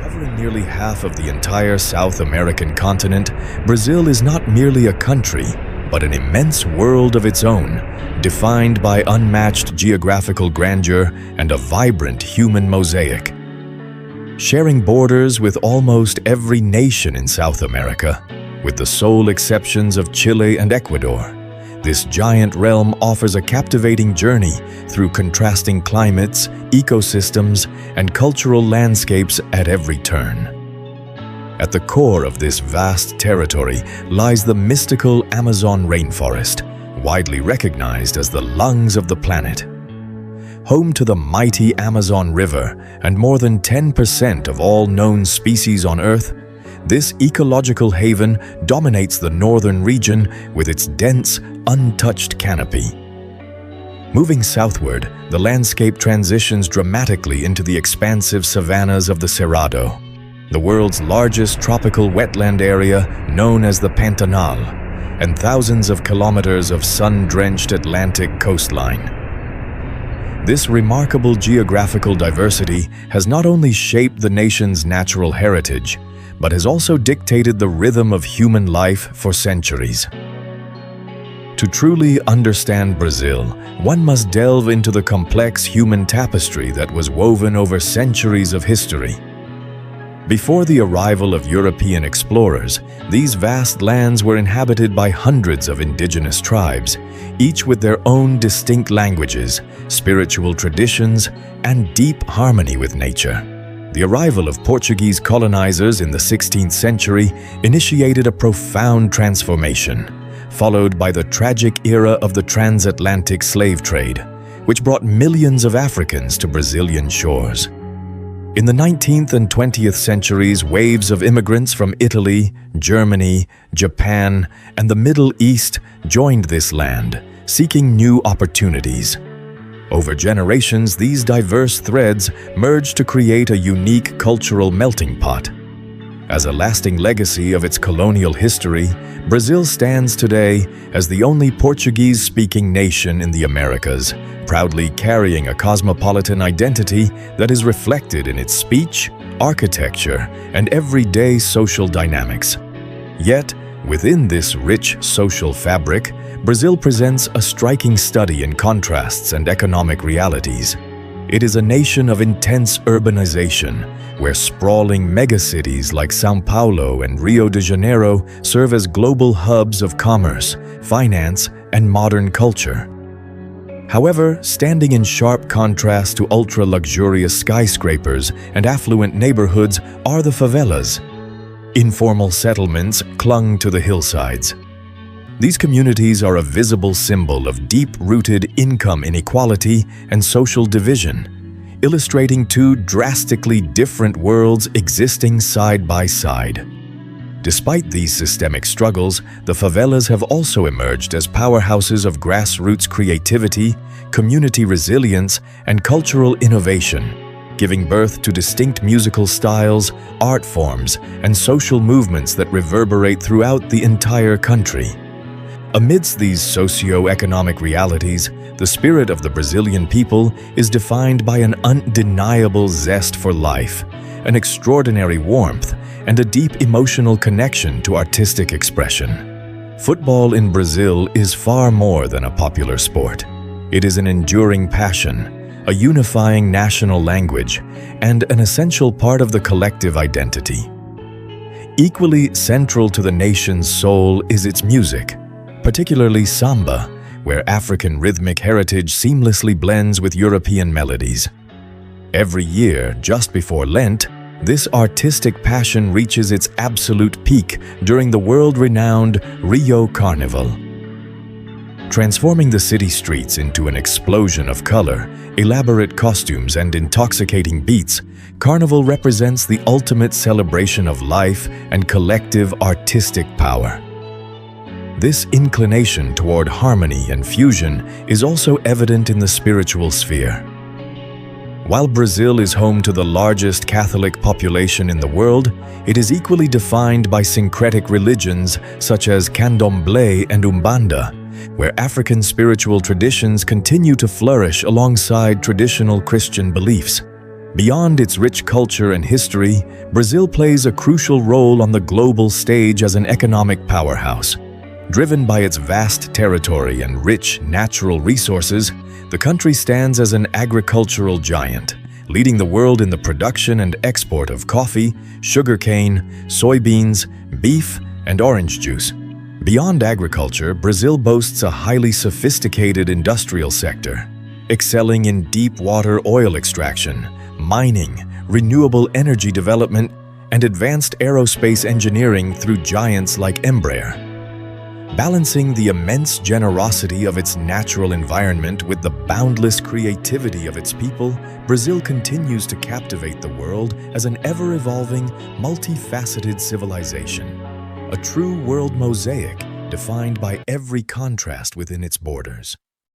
Covering nearly half of the entire South American continent, Brazil is not merely a country, but an immense world of its own, defined by unmatched geographical grandeur and a vibrant human mosaic. Sharing borders with almost every nation in South America, with the sole exceptions of Chile and Ecuador, this giant realm offers a captivating journey through contrasting climates, ecosystems, and cultural landscapes at every turn. At the core of this vast territory lies the mystical Amazon rainforest, widely recognized as the lungs of the planet. Home to the mighty Amazon River and more than 10% of all known species on Earth, this ecological haven dominates the northern region with its dense, untouched canopy. Moving southward, the landscape transitions dramatically into the expansive savannas of the Cerrado, the world's largest tropical wetland area known as the Pantanal, and thousands of kilometers of sun-drenched Atlantic coastline. This remarkable geographical diversity has not only shaped the nation's natural heritage, but has also dictated the rhythm of human life for centuries. To truly understand Brazil, one must delve into the complex human tapestry that was woven over centuries of history. Before the arrival of European explorers, these vast lands were inhabited by hundreds of indigenous tribes, each with their own distinct languages, spiritual traditions, and deep harmony with nature. The arrival of Portuguese colonizers in the 16th century initiated a profound transformation, followed by the tragic era of the transatlantic slave trade, which brought millions of Africans to Brazilian shores. In the 19th and 20th centuries, waves of immigrants from Italy, Germany, Japan, and the Middle East joined this land, seeking new opportunities. Over generations, these diverse threads merged to create a unique cultural melting pot. As a lasting legacy of its colonial history, Brazil stands today as the only Portuguese-speaking nation in the Americas, proudly carrying a cosmopolitan identity that is reflected in its speech, architecture, and everyday social dynamics. Yet, within this rich social fabric, Brazil presents a striking study in contrasts and economic realities. It is a nation of intense urbanization, where sprawling megacities like São Paulo and Rio de Janeiro serve as global hubs of commerce, finance, and modern culture. However, standing in sharp contrast to ultra-luxurious skyscrapers and affluent neighborhoods are the favelas. Informal settlements clung to the hillsides. These communities are a visible symbol of deep-rooted income inequality and social division, illustrating two drastically different worlds existing side by side. Despite these systemic struggles, the favelas have also emerged as powerhouses of grassroots creativity, community resilience, and cultural innovation, giving birth to distinct musical styles, art forms, and social movements that reverberate throughout the entire country. Amidst these socio-economic realities, the spirit of the Brazilian people is defined by an undeniable zest for life, an extraordinary warmth, and a deep emotional connection to artistic expression. Football in Brazil is far more than a popular sport. It is an enduring passion, a unifying national language, and an essential part of the collective identity. Equally central to the nation's soul is its music, particularly samba, where African rhythmic heritage seamlessly blends with European melodies. Every year, just before Lent, this artistic passion reaches its absolute peak during the world-renowned Rio Carnival. Transforming the city streets into an explosion of color, elaborate costumes, and intoxicating beats, Carnival represents the ultimate celebration of life and collective artistic power. This inclination toward harmony and fusion is also evident in the spiritual sphere. While Brazil is home to the largest Catholic population in the world, it is equally defined by syncretic religions such as Candomblé and Umbanda, where African spiritual traditions continue to flourish alongside traditional Christian beliefs. Beyond its rich culture and history, Brazil plays a crucial role on the global stage as an economic powerhouse. Driven by its vast territory and rich natural resources, the country stands as an agricultural giant, leading the world in the production and export of coffee, sugarcane, soybeans, beef, and orange juice. Beyond agriculture, Brazil boasts a highly sophisticated industrial sector, excelling in deep-water oil extraction, mining, renewable energy development, and advanced aerospace engineering through giants like Embraer. Balancing the immense generosity of its natural environment with the boundless creativity of its people, Brazil continues to captivate the world as an ever-evolving, multifaceted civilization. A true world mosaic defined by every contrast within its borders.